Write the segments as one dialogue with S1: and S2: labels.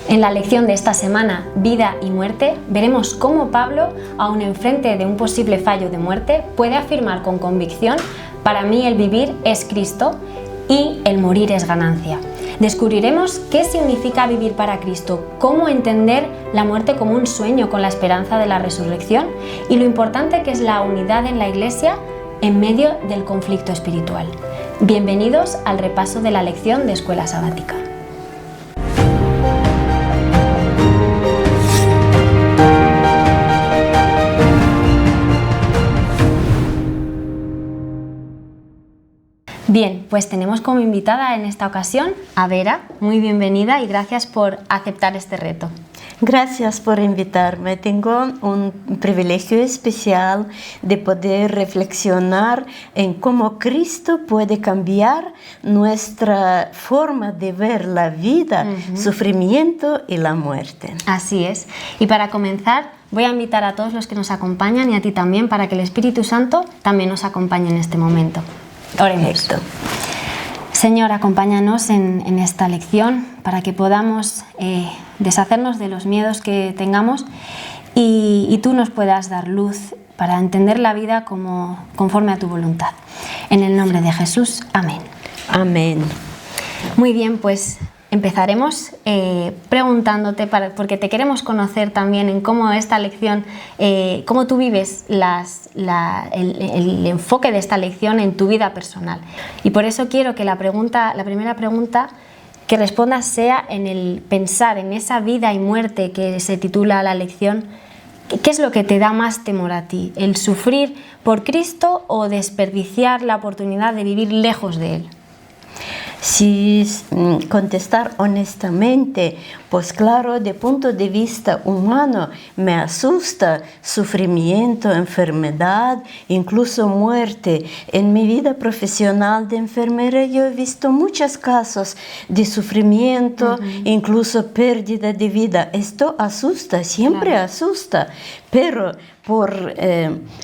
S1: En la lección de esta semana, Vida y Muerte, veremos cómo Pablo, aun enfrente de un posible fallo de muerte, puede afirmar con convicción: para mí el vivir es Cristo y el morir es ganancia. Descubriremos qué significa vivir para Cristo, cómo entender la muerte como un sueño con la esperanza de la resurrección y lo importante que es la unidad en la Iglesia en medio del conflicto espiritual. Bienvenidos al repaso de la lección de Escuela Sabática. Bien, pues tenemos como invitada en esta ocasión a Vera. Muy bienvenida y gracias por aceptar este reto.
S2: Gracias por invitarme. Tengo un privilegio especial de poder reflexionar en cómo Cristo puede cambiar nuestra forma de ver la vida, sufrimiento y la muerte.
S1: Así es. Y para comenzar, voy a invitar a todos los que nos acompañan y a ti también para que el Espíritu Santo también nos acompañe en este momento. Oremos.
S2: Perfecto.
S1: Señor, acompáñanos en esta lección para que podamos deshacernos de los miedos que tengamos y tú nos puedas dar luz para entender la vida conforme a tu voluntad. En el nombre de Jesús, amén.
S2: Amén.
S1: Muy bien, pues empezaremos preguntándote, porque te queremos conocer también en cómo esta lección, cómo tú vives el enfoque de esta lección en tu vida personal. Y por eso quiero que la primera pregunta que respondas sea en el pensar en esa vida y muerte que se titula la lección. ¿Qué es lo que te da más temor a ti? ¿El sufrir por Cristo o desperdiciar la oportunidad de vivir lejos de Él?
S2: Si contestar honestamente, pues claro, de punto de vista humano me asusta sufrimiento, enfermedad, incluso muerte. En mi vida profesional de enfermera yo he visto muchos casos de sufrimiento, incluso pérdida de vida. Esto asusta, siempre asusta, pero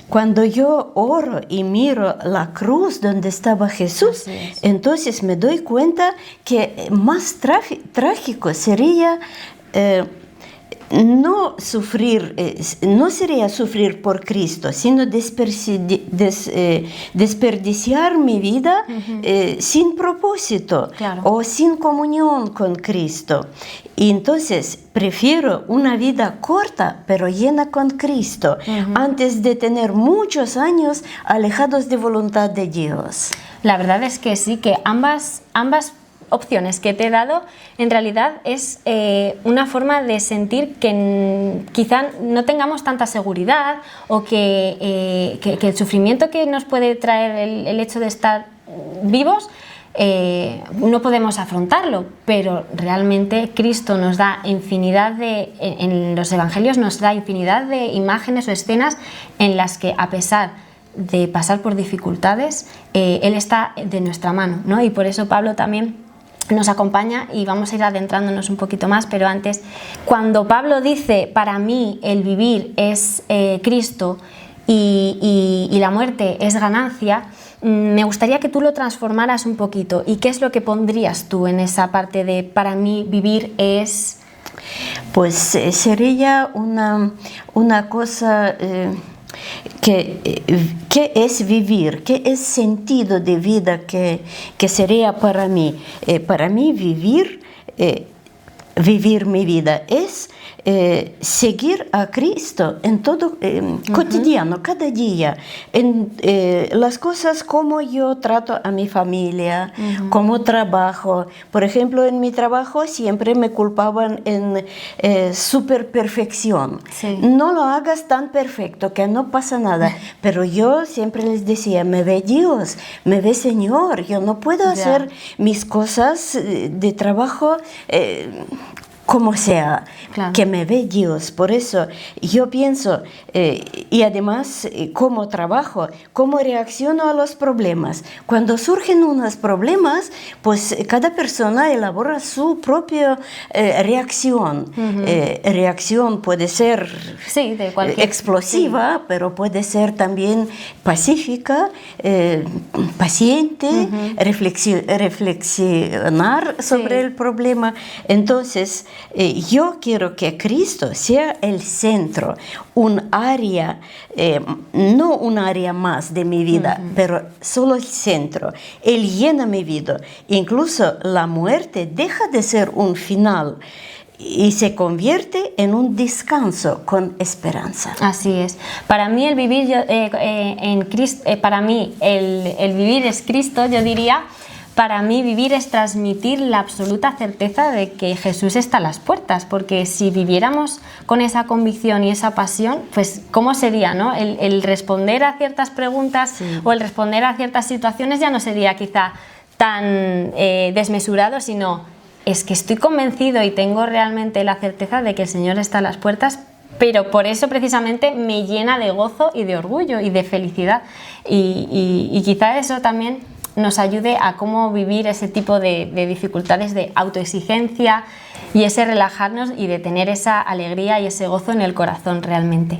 S2: cuando yo oro y miro la cruz donde estaba Jesús, entonces me doy cuenta que más trágico sería no sería sufrir por Cristo, sino desperdiciar mi vida sin propósito o sin comunión con Cristo. Y entonces prefiero una vida corta pero llena con Cristo antes de tener muchos años alejados de voluntad de Dios.
S1: La verdad es que sí, que ambas opciones que te he dado en realidad es una forma de sentir que quizá no tengamos tanta seguridad o que el sufrimiento que nos puede traer el hecho de estar vivos no podemos afrontarlo, pero realmente Cristo nos da infinidad en los evangelios nos da infinidad de imágenes o escenas en las que, a pesar de pasar por dificultades, Él está de nuestra mano, ¿no? Y por eso Pablo también nos acompaña y vamos a ir adentrándonos un poquito más, pero antes, cuando Pablo dice: para mí el vivir es Cristo y la muerte es ganancia, me gustaría que tú lo transformaras un poquito. ¿Y qué es lo que pondrías tú en esa parte de para mí vivir es?
S2: Pues sería una cosa... ¿Qué es vivir? ¿Qué es sentido de vida que sería para mí? Para mí vivir mi vida es seguir a Cristo en todo cotidiano, cada día, en las cosas como yo trato a mi familia, como trabajo. Por ejemplo, en mi trabajo siempre me culpaban en superperfección. No lo hagas tan perfecto que no pasa nada. Pero yo siempre les decía: me ve Dios, me ve Señor, yo no puedo hacer mis cosas de trabajo como sea, que me ve Dios. Por eso yo pienso, y además cómo trabajo, cómo reacciono a los problemas. Cuando surgen unos problemas, pues cada persona elabora su propia reacción. Reacción puede ser explosiva, pero puede ser también pacífica, paciente, reflexionar sobre el problema. Entonces, yo quiero que Cristo sea el centro, un área, no un área más de mi vida, pero solo el centro. Él llena mi vida. Incluso la muerte deja de ser un final y se convierte en un descanso con esperanza.
S1: Así es. Para mí el vivir en Cristo, para mí el vivir es Cristo, yo diría. Para mí vivir es transmitir la absoluta certeza de que Jesús está a las puertas, porque si viviéramos con esa convicción y esa pasión, pues ¿cómo sería, no? El responder a ciertas preguntas o el responder a ciertas situaciones ya no sería quizá tan desmesurado, sino es que estoy convencido y tengo realmente la certeza de que el Señor está a las puertas, pero por eso precisamente me llena de gozo y de orgullo y de felicidad y quizá eso también nos ayude a cómo vivir ese tipo de dificultades de autoexigencia y ese relajarnos y de tener esa alegría y ese gozo en el corazón realmente.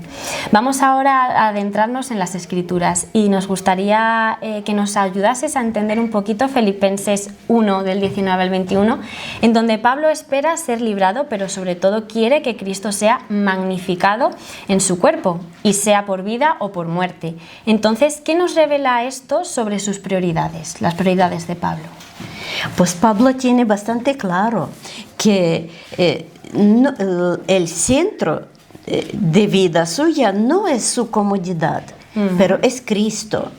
S1: Vamos ahora a adentrarnos en las Escrituras y nos gustaría que nos ayudases a entender un poquito Filipenses 1 del 19 al 21, en donde Pablo espera ser librado, pero sobre todo quiere que Cristo sea magnificado en su cuerpo y sea por vida o por muerte. Entonces, ¿qué nos revela esto sobre sus prioridades, las prioridades de Pablo?
S2: Pues Pablo tiene bastante claro que el centro de vida suya no es su comodidad, pero es Cristo.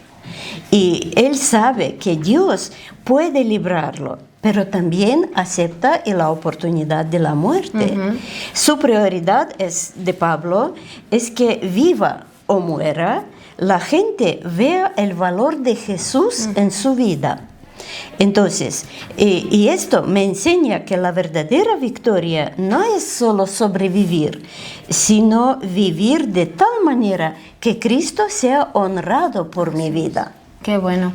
S2: Y él sabe que Dios puede librarlo, pero también acepta la oportunidad de la muerte. Su prioridad de Pablo es que viva o muera, la gente vea el valor de Jesús en su vida. Entonces, y esto me enseña que la verdadera victoria no es solo sobrevivir, sino vivir de tal manera que Cristo sea honrado por mi vida.
S1: Qué bueno.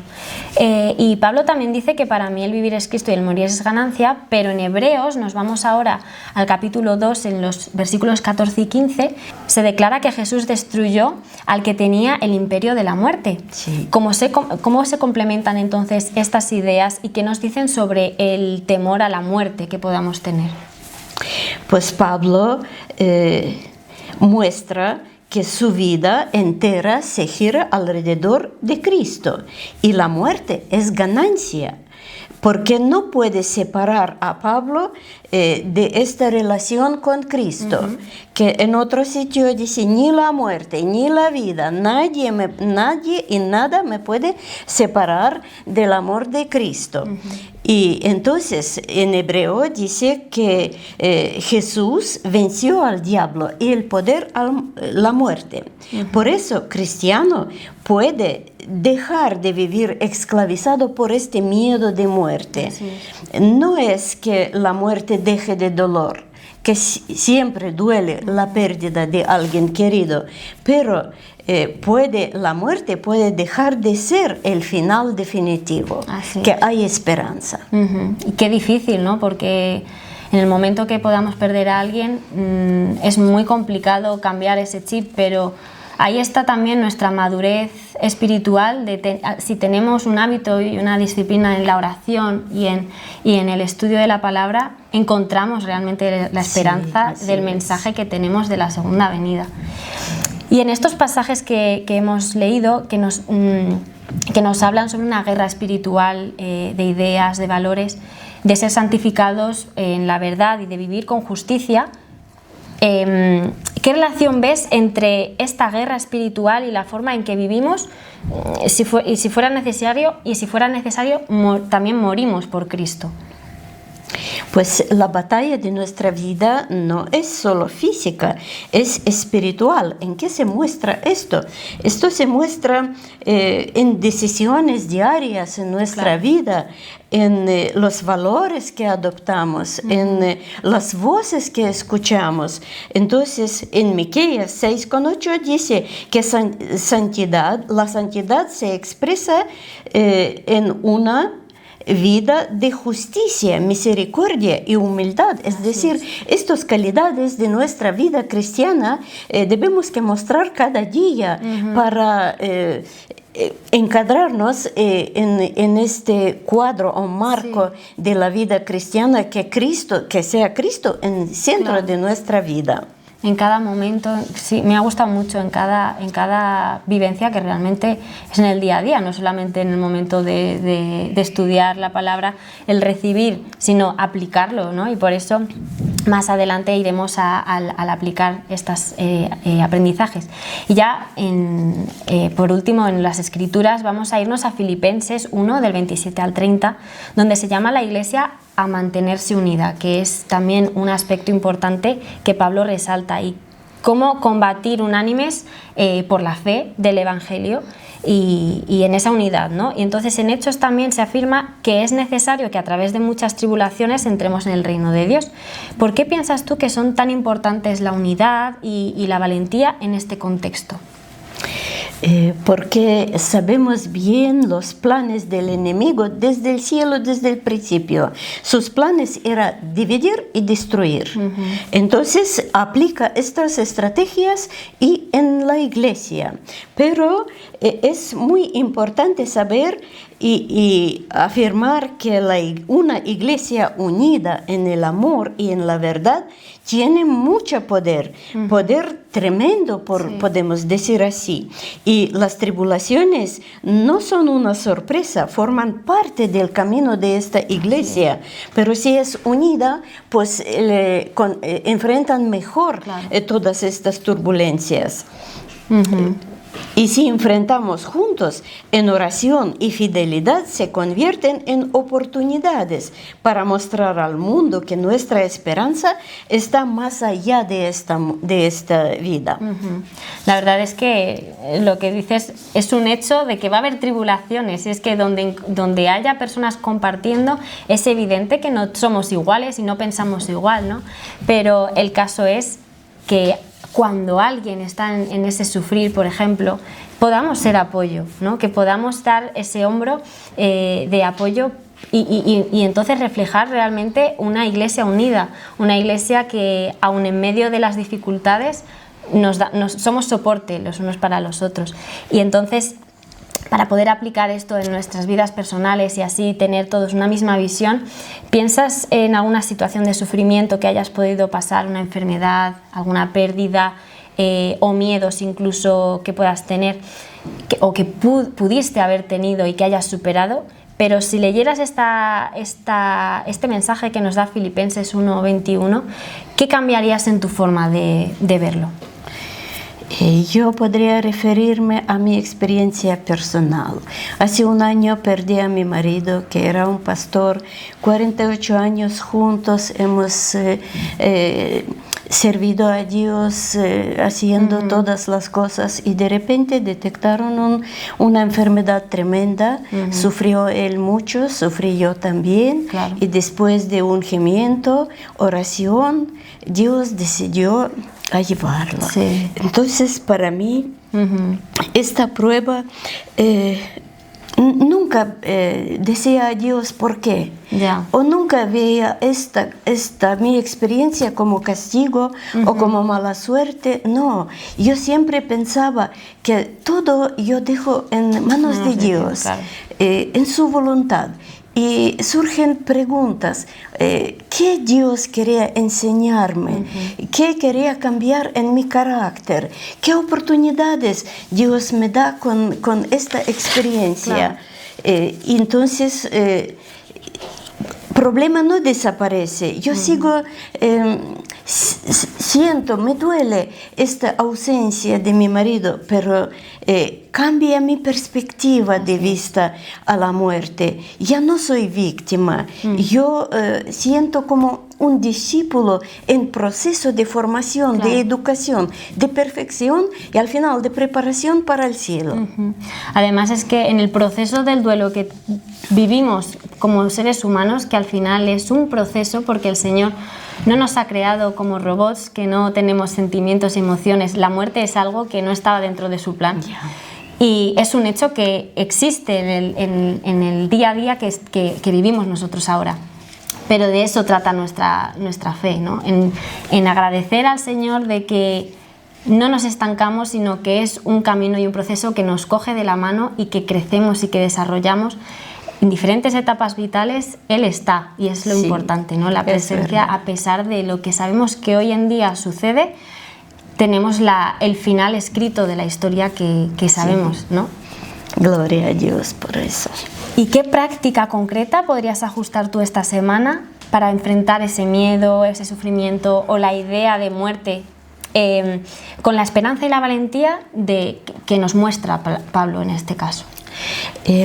S1: Y Pablo también dice que para mí el vivir es Cristo y el morir es ganancia, pero en Hebreos, nos vamos ahora al capítulo 2, en los versículos 14 y 15, se declara que Jesús destruyó al que tenía el imperio de la muerte.
S2: Sí.
S1: ¿Cómo se complementan entonces estas ideas y qué nos dicen sobre el temor a la muerte que podamos tener?
S2: Pues Pablo muestra que su vida entera se gira alrededor de Cristo y la muerte es ganancia, porque no puede separar a Pablo de esta relación con Cristo, que en otro sitio dice, ni la muerte, ni la vida, nadie y nada me puede separar del amor de Cristo. Y entonces en hebreo dice que Jesús venció al diablo y el poder a la muerte. Por eso cristiano puede dejar de vivir esclavizado por este miedo de muerte. No es que la muerte deje de dolor, que siempre duele la pérdida de alguien querido, pero la muerte puede dejar de ser el final definitivo, que hay esperanza.
S1: Y qué difícil, ¿no? Porque en el momento que podamos perder a alguien es muy complicado cambiar ese chip, pero ahí está también nuestra madurez espiritual, si tenemos un hábito y una disciplina en la oración y en el estudio de la palabra, encontramos realmente la esperanza del mensaje que tenemos de la segunda venida. Y en estos pasajes que hemos leído, que nos hablan sobre una guerra espiritual de ideas, de valores, de ser santificados en la verdad y de vivir con justicia, ¿qué relación ves entre esta guerra espiritual y la forma en que vivimos? Si fuera necesario, también morimos por Cristo.
S2: Pues la batalla de nuestra vida no es solo física, es espiritual. ¿En qué se muestra esto? Esto se muestra en decisiones diarias en nuestra vida, en los valores que adoptamos, en las voces que escuchamos. Entonces, en Miqueas 6:8 dice que la santidad se expresa en una vida de justicia, misericordia y humildad. Es decir, estas calidades de nuestra vida cristiana debemos que mostrar cada día para encadrarnos en este cuadro o marco de la vida cristiana, que sea Cristo en el centro de nuestra vida.
S1: En cada momento, sí, me ha gustado mucho en cada vivencia, que realmente es en el día a día, no solamente en el momento de estudiar la palabra, el recibir, sino aplicarlo, ¿no? Y por eso más adelante iremos al aplicar estos aprendizajes. Y ya, por último, en las Escrituras vamos a irnos a Filipenses 1, del 27 al 30, donde se llama a la Iglesia a mantenerse unida, que es también un aspecto importante que Pablo resalta, y cómo combatir unánimes por la fe del Evangelio y en esa unidad, ¿no? Y entonces en Hechos también se afirma que es necesario que a través de muchas tribulaciones entremos en el reino de Dios. ¿Por qué piensas tú que son tan importantes la unidad y la valentía en este contexto?
S2: Porque sabemos bien los planes del enemigo desde el cielo, desde el principio. Sus planes eran dividir y destruir. Entonces aplica estas estrategias y en la iglesia. Pero es muy importante saber y afirmar que una iglesia unida en el amor y en la verdad tiene mucho poder, poder tremendo, podemos decir así. Y las tribulaciones no son una sorpresa, forman parte del camino de esta iglesia, pero si es unida, pues enfrentan mejor todas estas turbulencias. Y si enfrentamos juntos en oración y fidelidad, se convierten en oportunidades para mostrar al mundo que nuestra esperanza está más allá de esta vida.
S1: La verdad es que lo que dices es un hecho de que va a haber tribulaciones, y es que donde haya personas compartiendo, es evidente que no somos iguales y no pensamos igual, ¿no? Pero el caso es que cuando alguien está en ese sufrir, por ejemplo, podamos ser apoyo, ¿no? Que podamos dar ese hombro de apoyo y entonces reflejar realmente una iglesia unida, una iglesia que aun en medio de las dificultades somos soporte los unos para los otros. Y entonces, para poder aplicar esto en nuestras vidas personales y así tener todos una misma visión, ¿piensas en alguna situación de sufrimiento que hayas podido pasar, una enfermedad, alguna pérdida o miedos incluso que puedas tener o que pudiste haber tenido y que hayas superado? Pero si leyeras este mensaje que nos da Filipenses 1:21, ¿qué cambiarías en tu forma de verlo?
S2: Yo podría referirme a mi experiencia personal. Hace un año perdí a mi marido, que era un pastor. 48 años juntos hemos servido a Dios haciendo todas las cosas, y de repente detectaron una enfermedad tremenda. Sufrió él mucho, sufrí yo también.
S1: Claro.
S2: Y después de ungimiento, oración, Dios decidió a llevarlo.
S1: Sí.
S2: Entonces, para mí, esta prueba nunca decía a Dios por qué. O nunca veía mi experiencia como castigo o como mala suerte. No, yo siempre pensaba que todo yo dejo en manos de Dios,
S1: claro.
S2: En su voluntad. Y surgen preguntas, ¿qué Dios quería enseñarme? ¿Qué quería cambiar en mi carácter? ¿Qué oportunidades Dios me da con esta experiencia? Y entonces, problema no desaparece. Yo sigo, siento, me duele esta ausencia de mi marido, pero cambia mi perspectiva de vista a la muerte. Ya no soy víctima. Yo siento como un discípulo en proceso de formación, de educación, de perfección y al final de preparación para el cielo.
S1: Además es que en el proceso del duelo que vivimos como seres humanos, que al final es un proceso porque el Señor no nos ha creado como robots que no tenemos sentimientos y emociones. La muerte es algo que no estaba dentro de su plan. Y es un hecho que existe en el día a día que vivimos nosotros ahora. Pero de eso trata nuestra fe, ¿no? En agradecer al Señor de que no nos estancamos, sino que es un camino y un proceso que nos coge de la mano y que crecemos y que desarrollamos. En diferentes etapas vitales Él está, y es lo importante, ¿no? La presencia, a pesar de lo que sabemos que hoy en día sucede, tenemos el final escrito de la historia que sabemos, ¿no?
S2: Gloria a Dios por eso.
S1: ¿Y qué práctica concreta podrías ajustar tú esta semana para enfrentar ese miedo, ese sufrimiento o la idea de muerte con la esperanza y la valentía que nos muestra Pablo en este caso?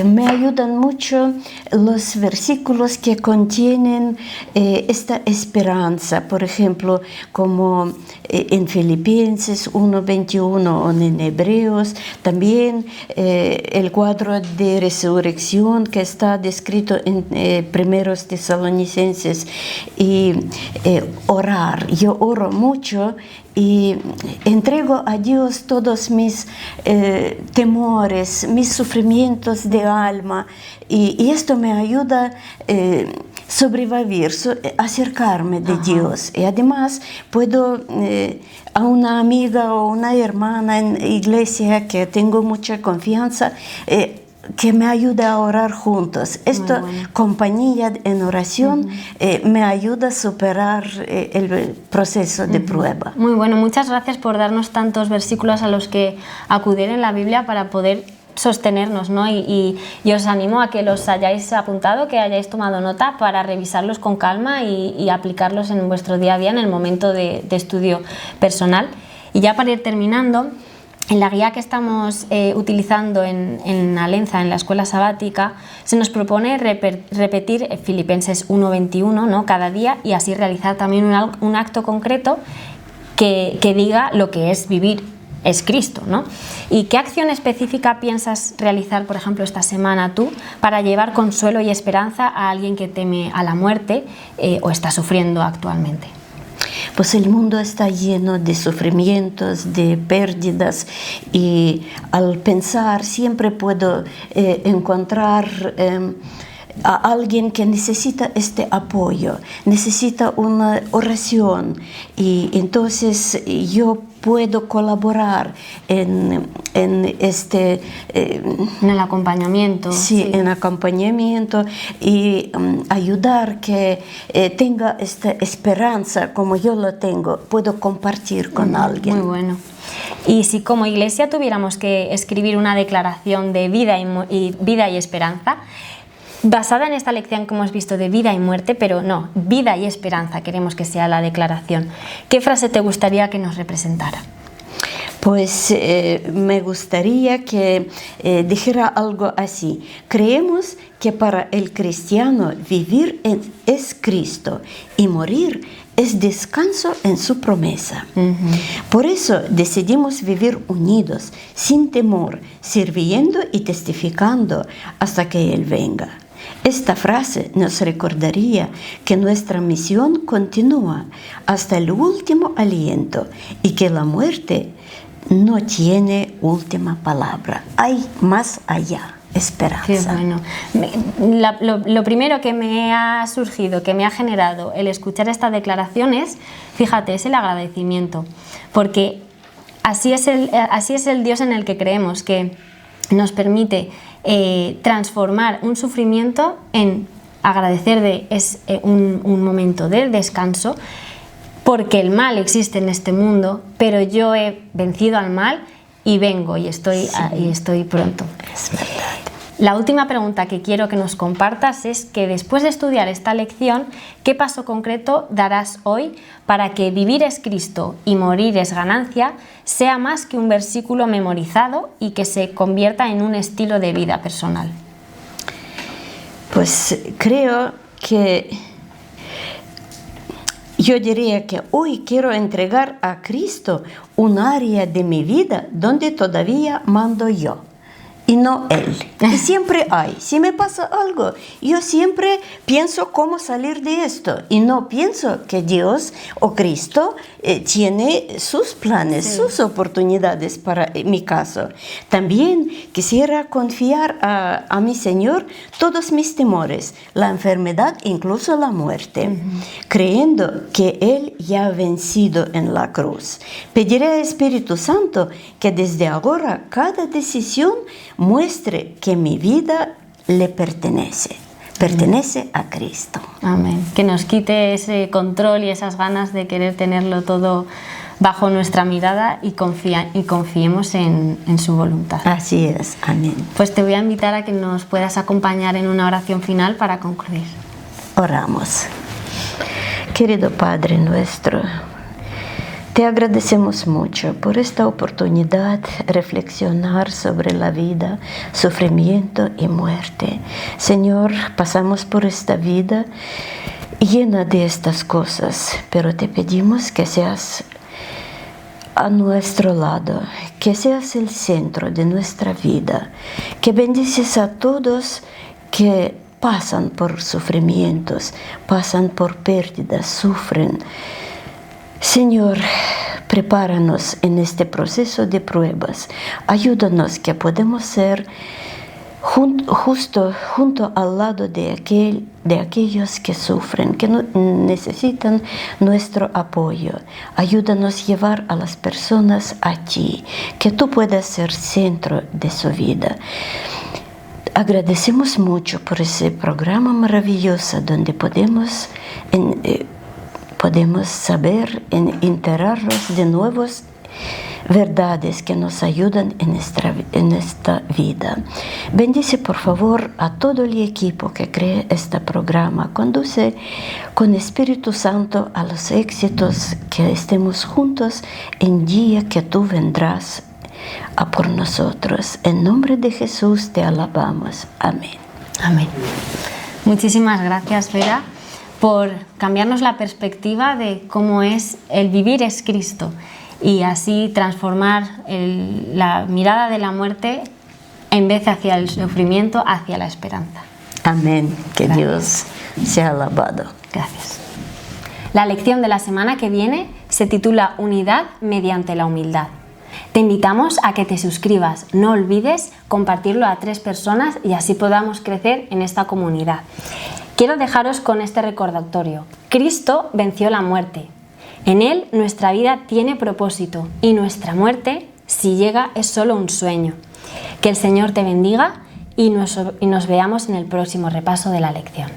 S2: Me ayudan mucho los versículos que contienen esta esperanza, por ejemplo, como en Filipenses 1:21 o en Hebreos, también el cuadro de resurrección que está descrito en 1 Tesalonicenses, y orar. Yo oro mucho y entrego a Dios todos mis temores, mis sufrimientos de alma, y esto me ayuda a sobrevivir, acercarme de Dios. Y además puedo a una amiga o una hermana en iglesia que tengo mucha confianza, que me ayuda a orar juntos. Esta compañía en oración me ayuda a superar el proceso de prueba.
S1: Muy bueno, muchas gracias por darnos tantos versículos a los que acudir en la Biblia para poder sostenernos, ¿no? Y os animo a que los hayáis apuntado, que hayáis tomado nota para revisarlos con calma y aplicarlos en vuestro día a día en el momento de estudio personal. Y ya para ir terminando, en la guía que estamos utilizando en Alenza, en la escuela sabática, se nos propone repetir Filipenses 1:21, ¿no? Cada día, y así realizar también un acto concreto que diga lo que es vivir es Cristo, ¿no? ¿Y qué acción específica piensas realizar, por ejemplo, esta semana tú para llevar consuelo y esperanza a alguien que teme a la muerte o está sufriendo actualmente?
S2: Pues el mundo está lleno de sufrimientos, de pérdidas, y al pensar siempre puedo encontrar a alguien que necesita este apoyo, necesita una oración, y entonces yo puedo colaborar en este...
S1: en el acompañamiento.
S2: Sí, en acompañamiento, y ayudar que tenga esta esperanza como yo lo tengo, puedo compartir con alguien.
S1: Muy bueno. Y si como iglesia tuviéramos que escribir una declaración de vida y esperanza, basada en esta lección que hemos visto de vida y muerte, pero no, vida y esperanza queremos que sea la declaración, ¿qué frase te gustaría que nos representara?
S2: Pues me gustaría que dijera algo así: creemos que para el cristiano vivir es Cristo y morir es descanso en su promesa. Por eso decidimos vivir unidos, sin temor, sirviendo y testificando hasta que Él venga. Esta frase nos recordaría que nuestra misión continúa hasta el último aliento y que la muerte no tiene última palabra. Hay más allá, esperanza.
S1: Qué bueno. Lo primero que me ha surgido, que me ha generado el escuchar esta declaración es, fíjate, es el agradecimiento, porque así es el Dios en el que creemos, que nos permite transformar un sufrimiento en agradecer un momento de descanso, porque el mal existe en este mundo, pero yo he vencido al mal y vengo y estoy pronto.
S2: Es verdad.
S1: La última pregunta que quiero que nos compartas es que después de estudiar esta lección, ¿qué paso concreto darás hoy para que vivir es Cristo y morir es ganancia sea más que un versículo memorizado y que se convierta en un estilo de vida personal?
S2: Pues creo que yo diría que hoy quiero entregar a Cristo un área de mi vida donde todavía mando yo. y no Él. Y siempre hay. Si me pasa algo, yo siempre pienso cómo salir de esto. Y no pienso que Dios o Cristo tiene sus planes, sus oportunidades para mi caso. También quisiera confiar a mi Señor todos mis temores, la enfermedad, incluso la muerte, creyendo que Él ya ha vencido en la cruz. Pediré al Espíritu Santo que desde ahora cada decisión muestre que mi vida le pertenece a Cristo.
S1: Amén. Que nos quite ese control y esas ganas de querer tenerlo todo bajo nuestra mirada y confiemos en su voluntad.
S2: Así es. Amén.
S1: Pues te voy a invitar a que nos puedas acompañar en una oración final para concluir.
S2: Oramos. Querido Padre nuestro, te agradecemos mucho por esta oportunidad de reflexionar sobre la vida, sufrimiento y muerte. Señor, pasamos por esta vida llena de estas cosas, pero te pedimos que seas a nuestro lado, que seas el centro de nuestra vida, que bendices a todos que pasan por sufrimientos, pasan por pérdidas, sufren. Señor, prepáranos en este proceso de pruebas. Ayúdanos que podemos ser justo junto al lado de aquellos que sufren, que necesitan nuestro apoyo. Ayúdanos a llevar a las personas a ti, que tú puedas ser centro de su vida. Agradecemos mucho por ese programa maravilloso donde podemos saber, enterarnos de nuevas verdades que nos ayudan en esta vida. Bendice por favor a todo el equipo que crea este programa. Conduce con Espíritu Santo a los éxitos, que estemos juntos en día que tú vendrás a por nosotros. En nombre de Jesús te alabamos. Amén.
S1: Amén. Muchísimas gracias, Vera, por cambiarnos la perspectiva de cómo es el vivir es Cristo y así transformar la mirada de la muerte en vez hacia el sufrimiento, hacia la esperanza.
S2: Amén. Que
S1: Gracias.
S2: Dios sea alabado.
S1: Gracias. La lección de la semana que viene se titula Unidad mediante la humildad. Te invitamos a que te suscribas. No olvides compartirlo a 3 personas y así podamos crecer en esta comunidad. Quiero dejaros con este recordatorio. Cristo venció la muerte. En Él nuestra vida tiene propósito y nuestra muerte, si llega, es solo un sueño. Que el Señor te bendiga y nos veamos en el próximo repaso de la lección.